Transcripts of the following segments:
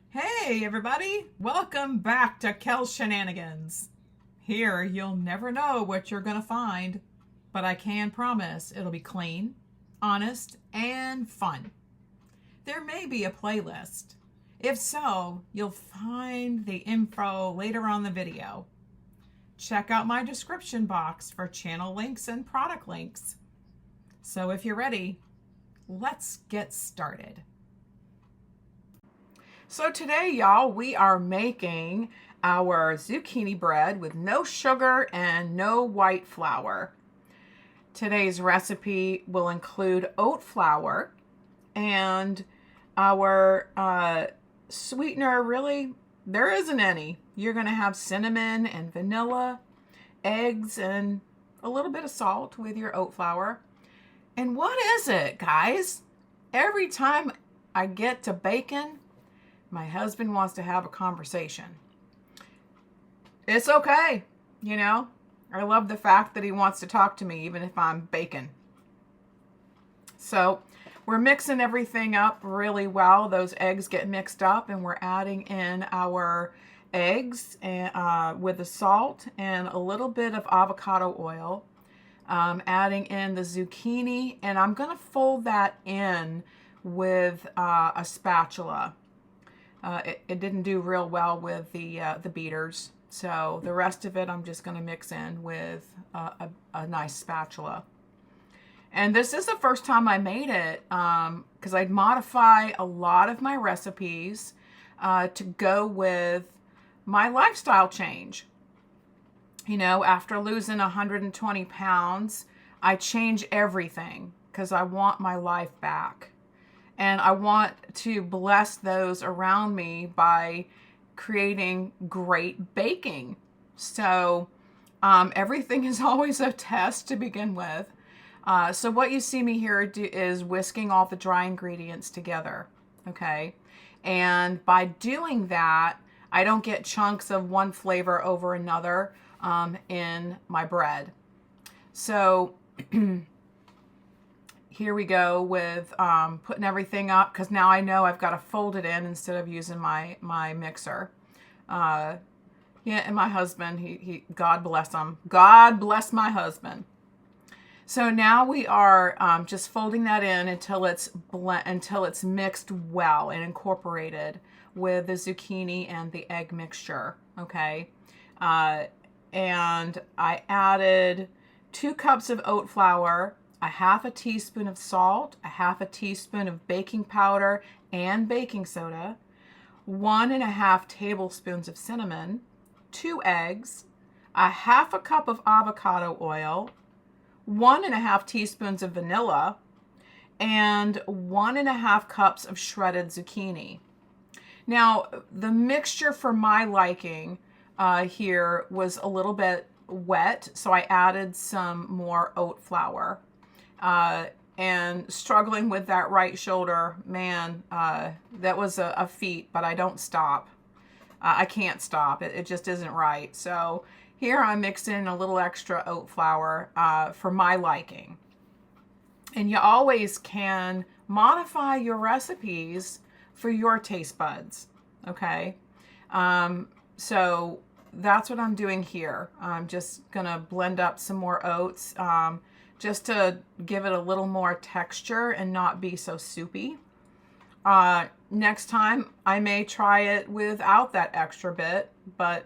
Hey everybody, welcome back to Kells Shenanigans. Here you'll never know what you're gonna find, but I can promise it'll be clean, honest, and fun. There may be a playlist. If so, you'll find the info later on the video. Check out my description box for channel links and product links. So if you're ready, let's get started. So today, y'all, we are making our zucchini bread with no sugar and no white flour. Today's recipe will include oat flour, and our sweetener, really, there isn't any. You're going to have cinnamon and vanilla, eggs, and a little bit of salt with your oat flour. And what is it, guys? Every time I get to bacon, my husband wants to have a conversation. It's okay, you know. I love the fact that he wants to talk to me even if I'm baking. So we're mixing everything up really well. Those eggs get mixed up, and we're adding in our eggs and, with the salt and a little bit of avocado oil. Adding in the zucchini, and I'm going to fold that in with a spatula. It didn't do real well with the beaters, so the rest of it I'm just going to mix in with a nice spatula. And this is the first time I made it because I'd modify a lot of my recipes to go with my lifestyle change. You know, after losing 120 pounds, I change everything because I want my life back. And I want to bless those around me by creating great baking. So everything is always a test to begin with. So what you see me here do is whisking all the dry ingredients together, okay? And by doing that, I don't get chunks of one flavor over another in my bread. So here we go with putting everything up, because now I know I've got to fold it in instead of using my mixer. Yeah, and my husband, he God bless him. God bless my husband. So now we are just folding that in until it's mixed well and incorporated with the zucchini and the egg mixture. Okay, and I added 2 cups of oat flour, a half a teaspoon of salt, a half a teaspoon of baking powder and baking soda, 1.5 tablespoons of cinnamon, 2 eggs, a half a cup of avocado oil, 1.5 teaspoons of vanilla, and 1.5 cups of shredded zucchini. Now, the mixture for my liking here was a little bit wet, so I added some more oat flour. And struggling with that right shoulder, man, that was a feat, but I don't stop. I can't stop. It just isn't right. So here I'm mixing a little extra oat flour for my liking. And you always can modify your recipes for your taste buds, okay? So that's what I'm doing here. I'm just gonna blend up some more oats just to give it a little more texture and not be so soupy. Next time I may try it without that extra bit, but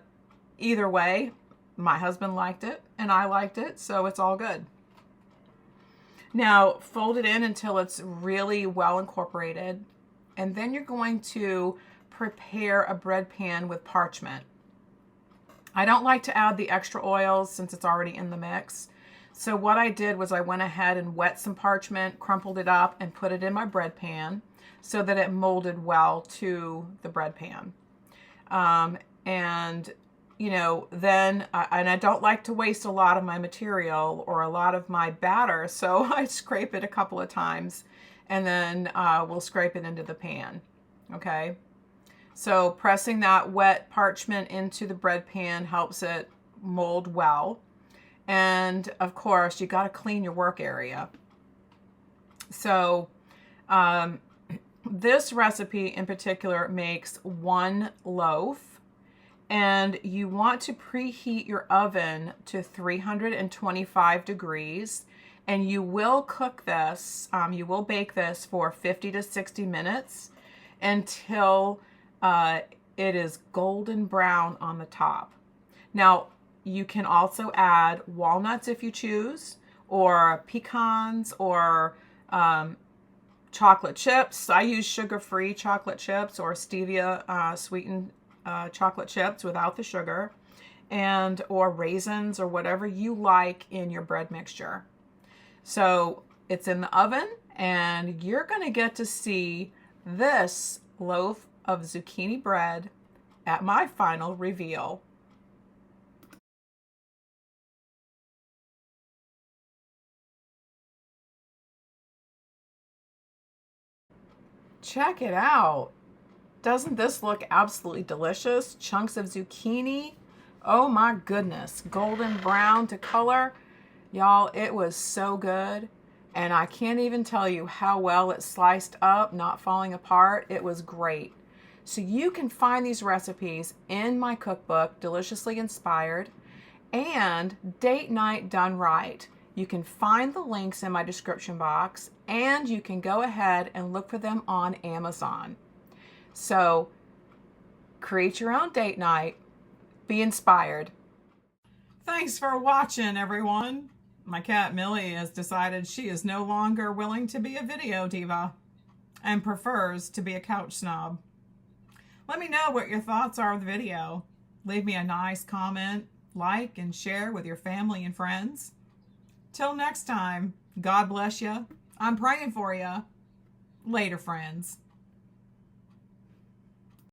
either way, my husband liked it and I liked it, so it's all good. Now fold it in until it's really well incorporated, and then you're going to prepare a bread pan with parchment. I don't like to add the extra oils since it's already in the mix. So what I did was I went ahead and wet some parchment, crumpled it up, and put it in my bread pan so that it molded well to the bread pan. And, you know, then, and I don't like to waste a lot of my material or a lot of my batter, so I scrape it a couple of times, and then we'll scrape it into the pan, okay? So pressing that wet parchment into the bread pan helps it mold well. And of course, you got to clean your work area. So This recipe in particular makes 1 loaf, and you want to preheat your oven to 325 degrees, and you will cook this, you will bake this for 50 to 60 minutes until it is golden brown on the top. Now, you can also add walnuts if you choose, or pecans, or chocolate chips. I use sugar-free chocolate chips or stevia sweetened chocolate chips without the sugar, and or raisins or whatever you like in your bread mixture. So it's in the oven, and you're going to get to see this loaf of zucchini bread at my final reveal. Check it out. Doesn't this look absolutely delicious? Chunks of zucchini. Oh my goodness. Golden brown to color. Y'all, it was so good. And I can't even tell you how well it sliced up, not falling apart. It was great. So you can find these recipes in my cookbook, Deliciously Inspired, and Date Night Done Right. You can find the links in my description box, and you can go ahead and look for them on Amazon. So create your own date night. Be inspired. Thanks for watching, everyone. My cat Millie has decided she is no longer willing to be a video diva and prefers to be a couch snob. Let me know what your thoughts are of the video. Leave me a nice comment, like, and share with your family and friends. Till next time, God bless you. I'm praying for you. Later, friends.